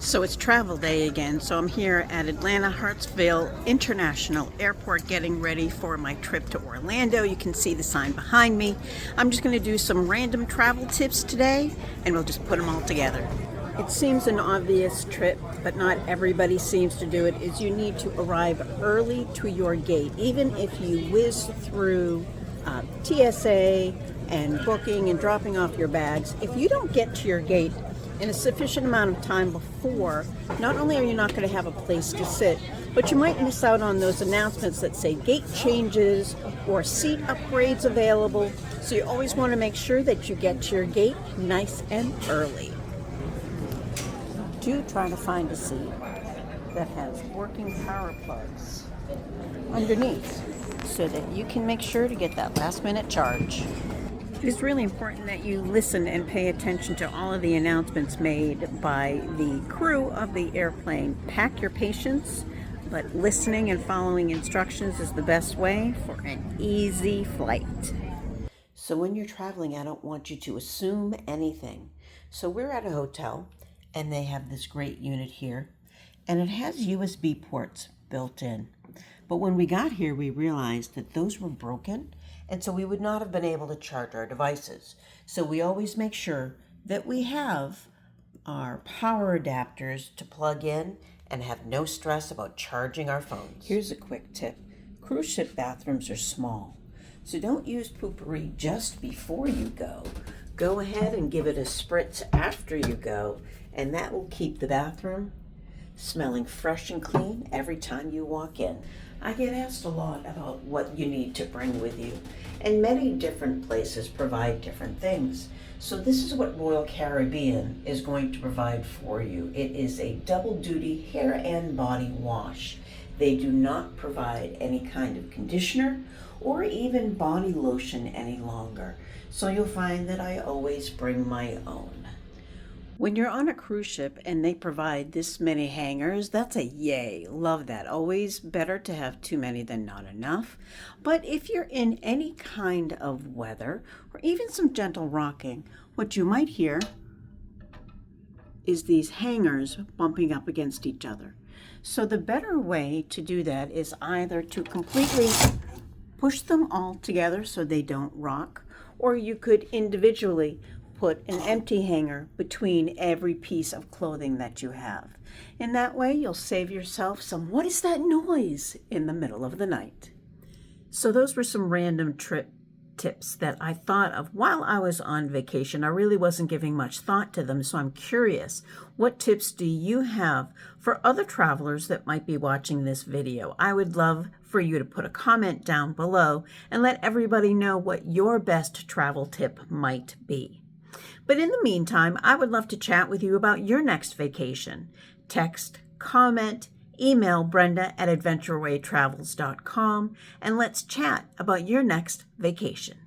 So it's travel day again, so I'm here at Atlanta Hartsfield International Airport getting ready for my trip to Orlando. You can see the sign behind me. I'm just going to do some random travel tips today and we'll just put them all together. It seems an obvious trip, but not everybody seems to do it, is you need to arrive early to your gate. Even if you whiz through TSA and booking and dropping off your bags, if you don't get to your gate in a sufficient amount of time before, not only are you not going to have a place to sit, but you might miss out on those announcements that say gate changes or seat upgrades available. So you always want to make sure that you get to your gate nice and early. Do try to find a seat that has working power plugs underneath so that you can make sure to get that last minute charge. It's really important that you listen and pay attention to all of the announcements made by the crew of the airplane. Pack your patience, but listening and following instructions is the best way for an easy flight. So when you're traveling, I don't want you to assume anything. So we're at a hotel, and they have this great unit here, and it has USB ports built in. But when we got here, we realized that those were broken, and so we would not have been able to charge our devices. So we always make sure that we have our power adapters to plug in and have no stress about charging our phones. Here's a quick tip. Cruise ship bathrooms are small, so don't use poopery just before you go. Go ahead and give it a spritz after you go, and that will keep the bathroom smelling fresh and clean every time you walk in. I get asked a lot about what you need to bring with you, and many different places provide different things. So this is what Royal Caribbean is going to provide for you. It is a double duty hair and body wash. They do not provide any kind of conditioner or even body lotion any longer. So you'll find that I always bring my own. When you're on a cruise ship and they provide this many hangers, that's a yay. Love that. Always better to have too many than not enough. But if you're in any kind of weather or even some gentle rocking, what you might hear is these hangers bumping up against each other. So the better way to do that is either to completely push them all together so they don't rock, or you could individually put an empty hanger between every piece of clothing that you have. In that way, you'll save yourself some "what is that noise" in the middle of the night. So those were some random trip tips that I thought of while I was on vacation. I really wasn't giving much thought to them, so I'm curious, what tips do you have for other travelers that might be watching this video? I would love for you to put a comment down below and let everybody know what your best travel tip might be. But in the meantime, I would love to chat with you about your next vacation. Text, comment, email Brenda at adventurewaytravels.com, and let's chat about your next vacation.